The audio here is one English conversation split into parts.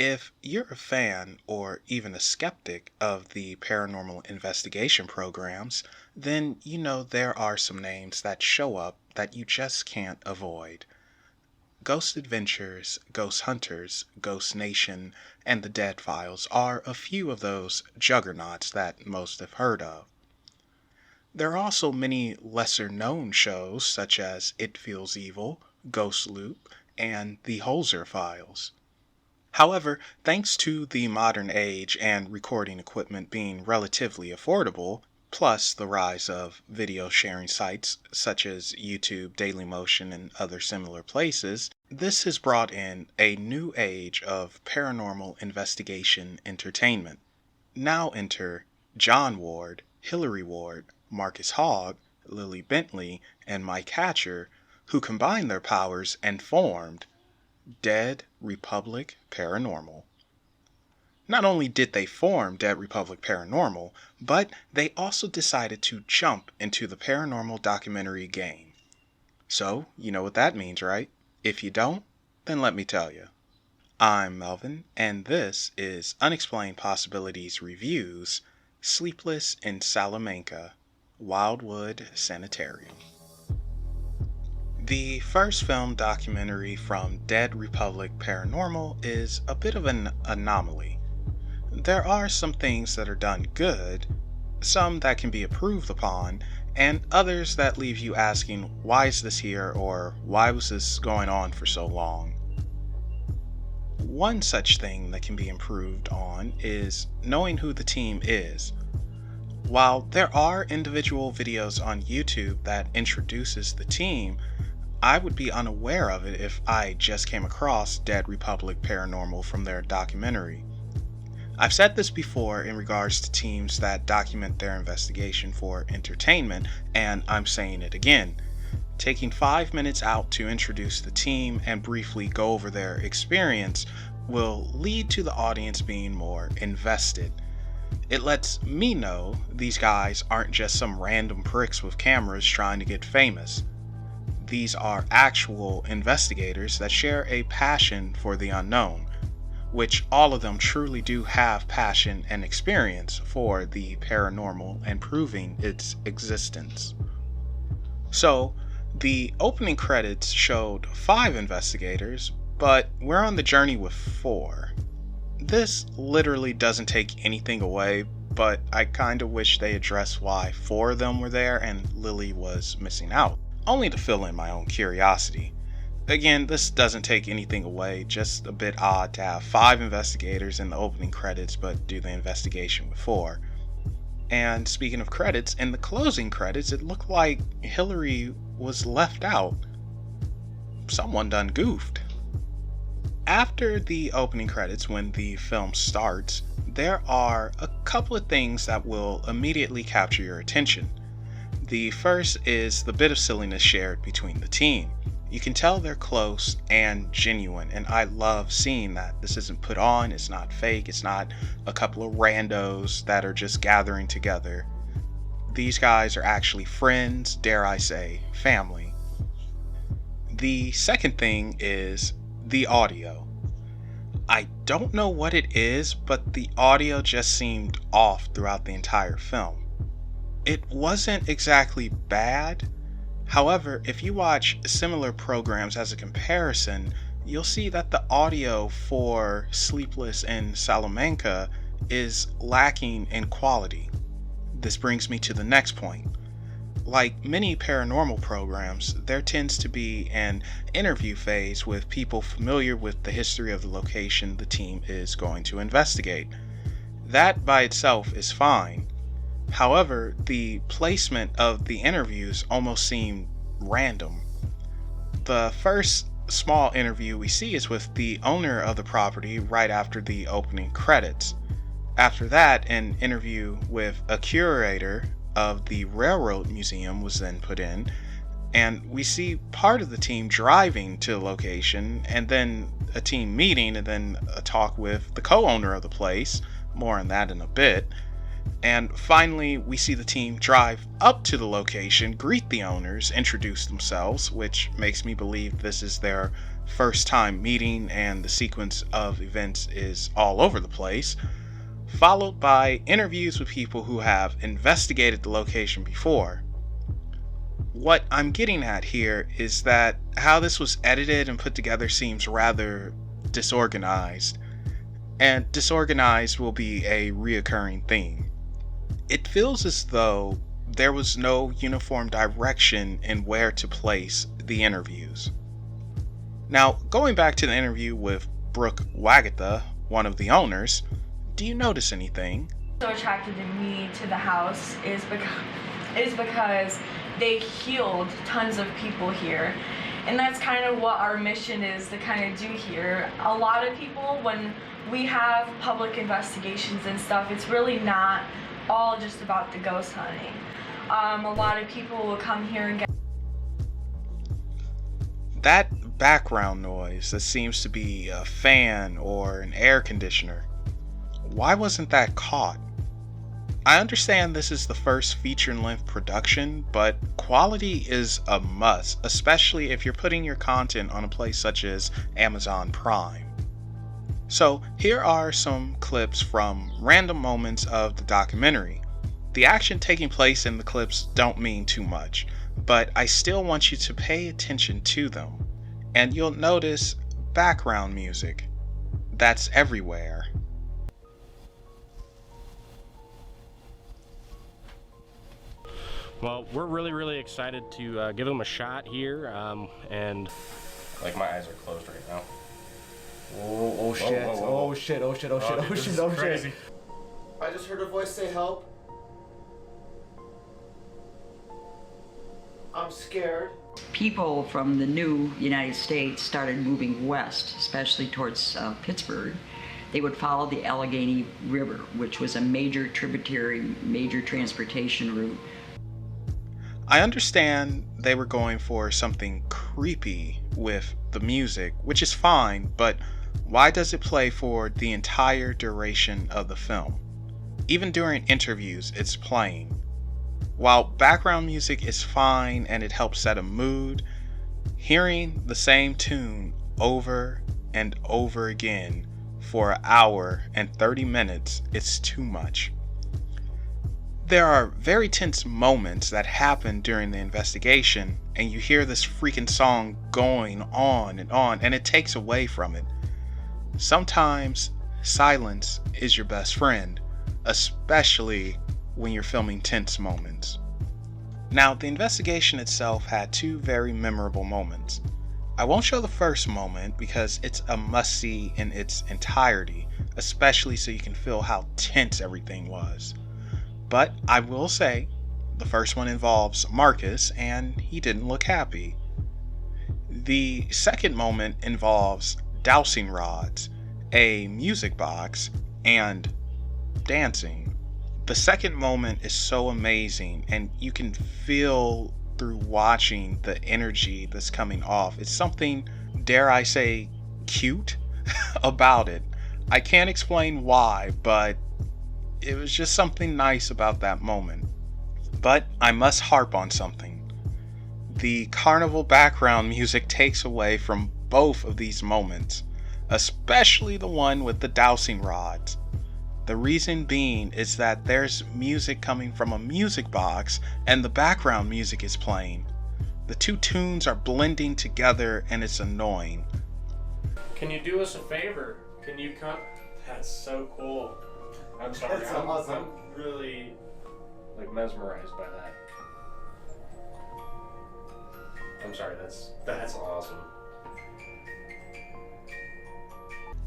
If you're a fan or even a skeptic of the paranormal investigation programs, then you know there are some names that show up that you just can't avoid. Ghost Adventures, Ghost Hunters, Ghost Nation, and the Dead Files are a few of those juggernauts that most have heard of. There are also many lesser known shows such as It Feels Evil, Ghost Loop, and The Holzer Files. However, thanks to the modern age and recording equipment being relatively affordable, plus the rise of video sharing sites such as YouTube, Dailymotion, and other similar places, this has brought in a new age of paranormal investigation entertainment. Now enter John Ward, Hilary Ward, Marcus Hogg, Lily Bentley, and Mike Hatcher, who combined their powers and formed Dead Republic Paranormal. Not only did they form Dead Republic Paranormal, but they also decided to jump into the paranormal documentary game. So, you know what that means, right? If you don't, then let me tell you. I'm Melvin, and this is Unexplained Possibilities Reviews, Sleepless in Salamanca, Wildwood Sanitarium. The first film documentary from Dead Republic Paranormal is a bit of an anomaly. There are some things that are done good, some that can be improved upon, and others that leave you asking, why is this here, or why was this going on for so long? One such thing that can be improved on is knowing who the team is. While there are individual videos on YouTube that introduces the team, I would be unaware of it if I just came across Dead Republic Paranormal from their documentary. I've said this before in regards to teams that document their investigation for entertainment, and I'm saying it again. Taking 5 minutes out to introduce the team and briefly go over their experience will lead to the audience being more invested. It lets me know these guys aren't just some random pricks with cameras trying to get famous. These are actual investigators that share a passion for the unknown, which all of them truly do have passion and experience for the paranormal and proving its existence. So, the opening credits showed 5 investigators, but we're on the journey with 4. This literally doesn't take anything away, but I kinda wish they addressed why 4 of them were there and Lily was missing out, only to fill in my own curiosity. Again, this doesn't take anything away, just a bit odd to have 5 investigators in the opening credits but do the investigation with 4. And speaking of credits, in the closing credits it looked like Hillary was left out. Someone done goofed. After the opening credits, when the film starts, there are a couple of things that will immediately capture your attention. The first is the bit of silliness shared between the team. You can tell they're close and genuine, and I love seeing that. This isn't put on, it's not fake, it's not a couple of randos that are just gathering together. These guys are actually friends, dare I say, family. The second thing is the audio. I don't know what it is, but the audio just seemed off throughout the entire film. It wasn't exactly bad. However, if you watch similar programs as a comparison, you'll see that the audio for Sleepless in Salamanca is lacking in quality. This brings me to the next point. Like many paranormal programs, there tends to be an interview phase with people familiar with the history of the location the team is going to investigate. That by itself is fine. However, the placement of the interviews almost seemed random. The first small interview we see is with the owner of the property right after the opening credits. After that, an interview with a curator of the Railroad Museum was then put in, and we see part of the team driving to the location, and then a team meeting, and then a talk with the co-owner of the place. More on that in a bit. And finally, we see the team drive up to the location, greet the owners, introduce themselves, which makes me believe this is their first time meeting and the sequence of events is all over the place, followed by interviews with people who have investigated the location before. What I'm getting at here is that how this was edited and put together seems rather disorganized, and disorganized will be a reoccurring theme. It feels as though there was no uniform direction in where to place the interviews. Now, going back to the interview with Brooke Wagatha, one of the owners, do you notice anything? So attracted to me to the house is because they healed tons of people here. And that's kind of what our mission is to kind of do here. A lot of people, when we have public investigations and stuff, it's really not all just about the ghost hunting. A lot of people will come here and get... That background noise that seems to be a fan or an air conditioner, why wasn't that caught? I understand this is the first feature-length production, but quality is a must, especially if you're putting your content on a place such as Amazon Prime. So here are some clips from random moments of the documentary. The action taking place in the clips don't mean too much, but I still want you to pay attention to them. And you'll notice background music that's everywhere. Well, we're really excited to give them a shot here, and like my eyes are closed right now. Oh shit! Whoa, whoa, whoa. Oh shit! Oh shit! Oh shit! Oh shit! Oh shit! I just heard a voice say help. I'm scared. People from the new United States started moving west, especially towards Pittsburgh. They would follow the Allegheny River, which was a major tributary, major transportation route. I understand they were going for something creepy with the music, which is fine, but why does it play for the entire duration of the film? Even during interviews, it's playing. While background music is fine and it helps set a mood, hearing the same tune over and over again for an hour and 30 minutes is too much. There are very tense moments that happen during the investigation, and you hear this freaking song going on, and it takes away from it. Sometimes silence is your best friend, especially when you're filming tense moments. Now, the investigation itself had two very memorable moments. I won't show the first moment because it's a must-see in its entirety, especially so you can feel how tense everything was. But I will say, the first one involves Marcus, and he didn't look happy. The second moment involves dowsing rods, a music box, and dancing. The second moment is so amazing, and you can feel through watching the energy that's coming off. It's something, dare I say, cute about it. I can't explain why, but it was just something nice about that moment. But I must harp on something. The carnival background music takes away from both of these moments, especially the one with the dowsing rods. The reason being is that there's music coming from a music box and the background music is playing. The two tunes are blending together and it's annoying. can you do us a favor? Can you come? That's so cool. I'm sorry. That's awesome. I'm really like mesmerized by that. I'm sorry. That's awesome.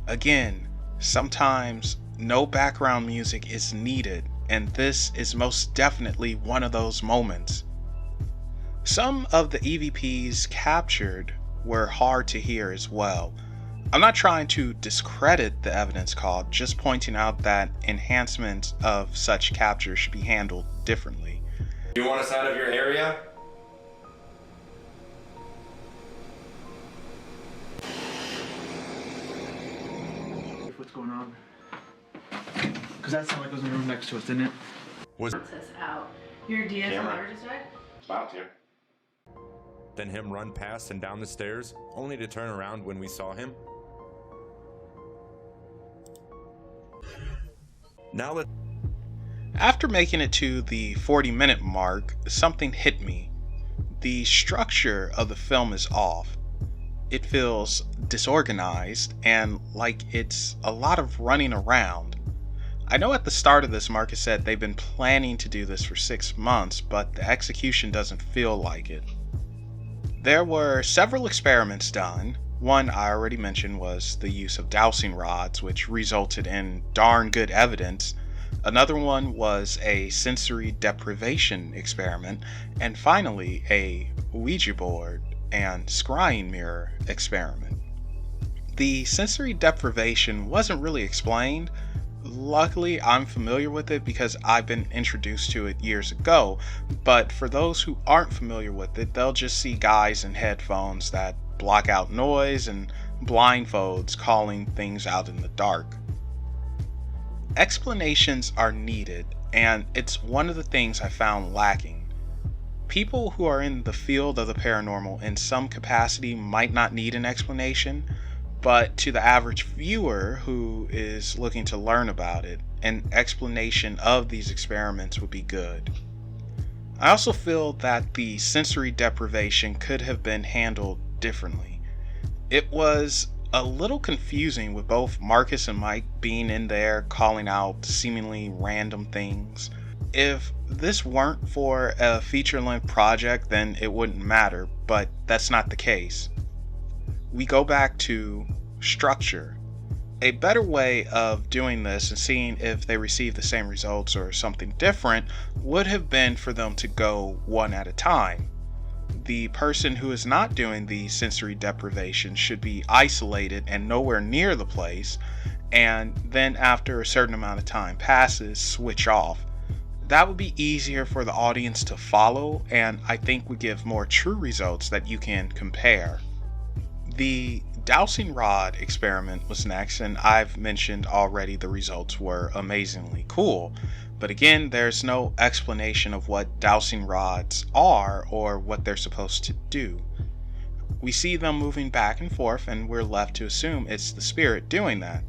Again, sometimes no background music is needed, and this is most definitely one of those moments. Some of the EVPs captured were hard to hear as well. I'm not trying to discredit the evidence called, just pointing out that enhancements of such capture should be handled differently. You want us out of your area? What's going on? Because that sounded like it was in the room next to us, didn't it? Us out. Your DSLR just died? About to. then him run past and down the stairs, only to turn around when we saw him? Now let After making it to the 40-minute mark, something hit me. The structure of the film is off. It feels disorganized and like it's a lot of running around. I know at the start of this, Marcus said they've been planning to do this for 6 months, but the execution doesn't feel like it. There were several experiments done. One I already mentioned was the use of dowsing rods, which resulted in darn good evidence. Another one was a sensory deprivation experiment, and finally a Ouija board and scrying mirror experiment. The sensory deprivation wasn't really explained. Luckily, I'm familiar with it because I've been introduced to it years ago, but for those who aren't familiar with it, they'll just see guys in headphones that block out noise and blindfolds calling things out in the dark. Explanations are needed, and it's one of the things I found lacking. People who are in the field of the paranormal in some capacity might not need an explanation, but to the average viewer who is looking to learn about it, an explanation of these experiments would be good. I also feel that the sensory deprivation could have been handled differently. It was a little confusing with both Marcus and Mike being in there calling out seemingly random things. If this weren't for a feature-length project, then it wouldn't matter, but that's not the case. We go back to structure. A better way of doing this and seeing if they receive the same results or something different would have been for them to go one at a time. The person who is not doing the sensory deprivation should be isolated and nowhere near the place, and then after a certain amount of time passes, switch off. That would be easier for the audience to follow, and I think would give more true results that you can compare. The dowsing rod experiment was next, and I've mentioned already the results were amazingly cool. But again, there's no explanation of what dowsing rods are or what they're supposed to do. We see them moving back and forth, and we're left to assume it's the spirit doing that.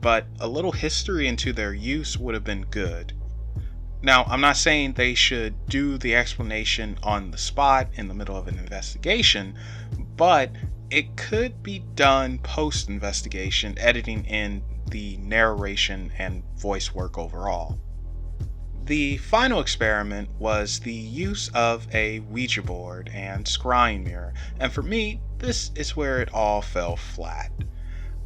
But a little history into their use would have been good. Now, I'm not saying they should do the explanation on the spot in the middle of an investigation, but it could be done post-investigation, editing in the narration and voice work overall. The final experiment was the use of a Ouija board and scrying mirror, and for me, this is where it all fell flat.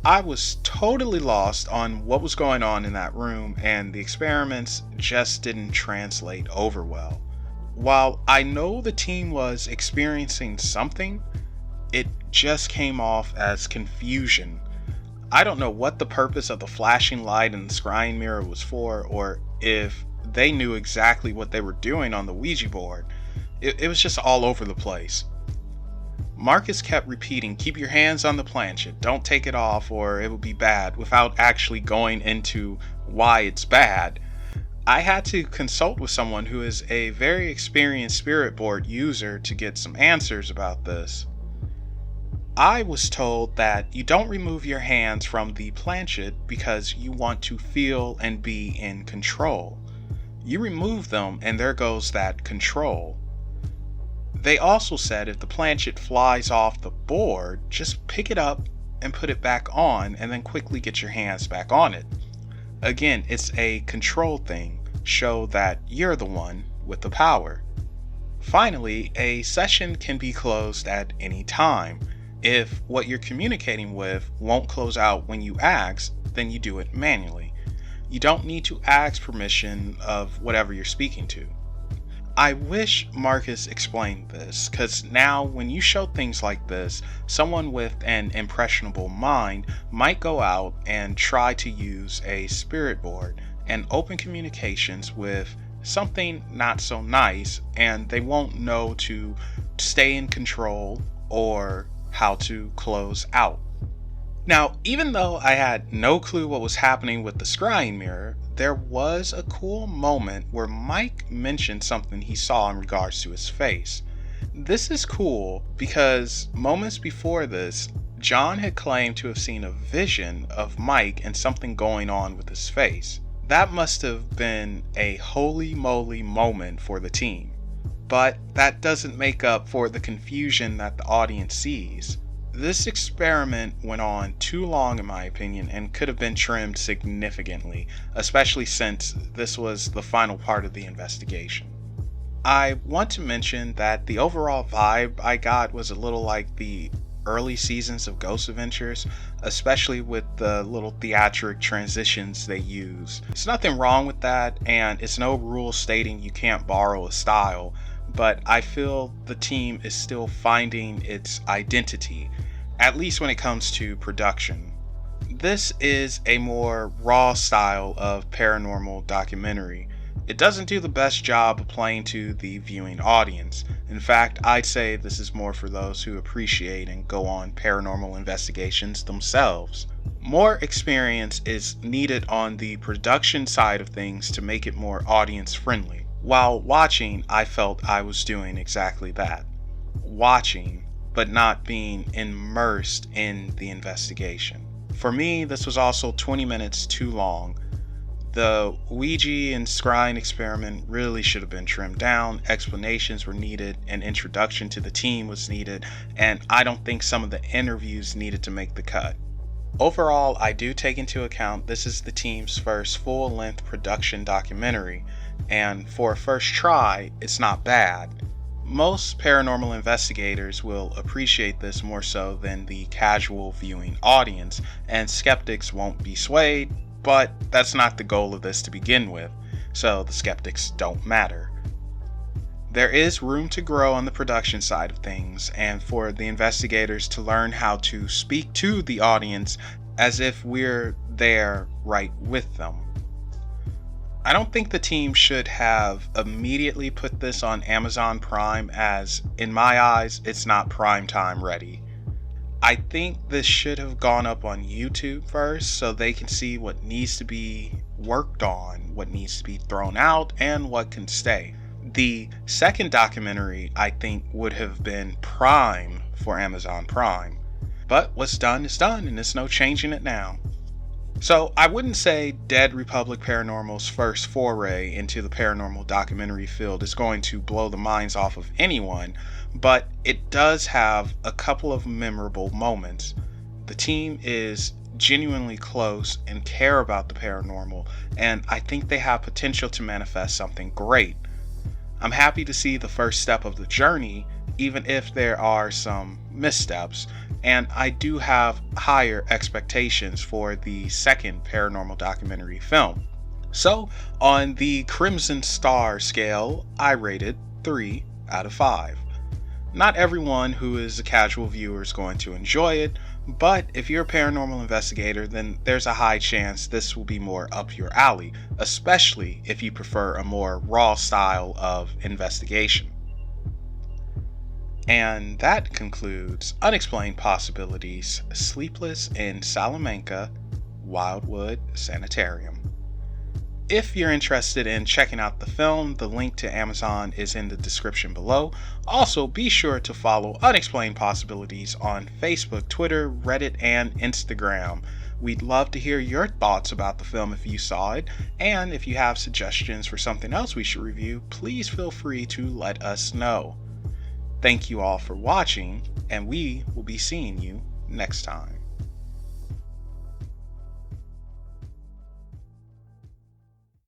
I was totally lost on what was going on in that room, and the experiments just didn't translate over well. While I know the team was experiencing something, it just came off as confusion. I don't know what the purpose of the flashing light and the scrying mirror was for, or if they knew exactly what they were doing on the Ouija board. It was just all over the place. Marcus kept repeating, "Keep your hands on the planchette, don't take it off or it will be bad," without actually going into why it's bad. I had to consult with someone who is a very experienced spirit board user to get some answers about this. I was told that you don't remove your hands from the planchette because you want to feel and be in control. You remove them and there goes that control. They also said if the planchette flies off the board, just pick it up and put it back on and then quickly get your hands back on it. Again, it's a control thing. Show that you're the one with the power. Finally, a session can be closed at any time. If what you're communicating with won't close out when you ask, then you do it manually. You don't need to ask permission of whatever you're speaking to. I wish Marcus explained this, because now when you show things like this, someone with an impressionable mind might go out and try to use a spirit board and open communications with something not so nice, and they won't know to stay in control or how to close out. Now, even though I had no clue what was happening with the scrying mirror, there was a cool moment where Mike mentioned something he saw in regards to his face. This is cool because moments before this, John had claimed to have seen a vision of Mike and something going on with his face. That must have been a holy moly moment for the team. But that doesn't make up for the confusion that the audience sees. This experiment went on too long in my opinion and could have been trimmed significantly, especially since this was the final part of the investigation. I want to mention that the overall vibe I got was a little like the early seasons of Ghost Adventures, especially with the little theatric transitions they use. There's nothing wrong with that, and it's no rule stating you can't borrow a style, but I feel the team is still finding its identity, at least when it comes to production. This is a more raw style of paranormal documentary. It doesn't do the best job of playing to the viewing audience. In fact, I'd say this is more for those who appreciate and go on paranormal investigations themselves. More experience is needed on the production side of things to make it more audience friendly. While watching, I felt I was doing exactly that. Watching, but not being immersed in the investigation. For me, this was also 20 minutes too long. The Ouija and scrying experiment really should have been trimmed down, explanations were needed, an introduction to the team was needed, and I don't think some of the interviews needed to make the cut. Overall, I do take into account this is the team's first full-length production documentary, and for a first try, it's not bad. Most paranormal investigators will appreciate this more so than the casual viewing audience, and skeptics won't be swayed, but that's not the goal of this to begin with, so the skeptics don't matter. There is room to grow on the production side of things, and for the investigators to learn how to speak to the audience as if we're there right with them. I don't think the team should have immediately put this on Amazon Prime, as in my eyes, it's not prime time ready. I think this should have gone up on YouTube first so they can see what needs to be worked on, what needs to be thrown out, and what can stay. The second documentary, I think, would have been prime for Amazon Prime. But what's done is done, and there's no changing it now. So I wouldn't say Dead Republic Paranormal's first foray into the paranormal documentary field is going to blow the minds off of anyone, but it does have a couple of memorable moments. The team is genuinely close and care about the paranormal, and I think they have potential to manifest something great. I'm happy to see the first step of the journey, even if there are some missteps, and I do have higher expectations for the second paranormal documentary film. So, on the Crimson Star scale, I rated 3 out of 5. Not everyone who is a casual viewer is going to enjoy it, but if you're a paranormal investigator, then there's a high chance this will be more up your alley, especially if you prefer a more raw style of investigation. And that concludes Unexplained Possibilities, Sleepless in Salamanca, Wildwood Sanitarium. If you're interested in checking out the film, the link to Amazon is in the description below. Also, be sure to follow Unexplained Possibilities on Facebook, Twitter, Reddit, and Instagram. We'd love to hear your thoughts about the film if you saw it, and if you have suggestions for something else we should review, please feel free to let us know. Thank you all for watching, and we will be seeing you next time.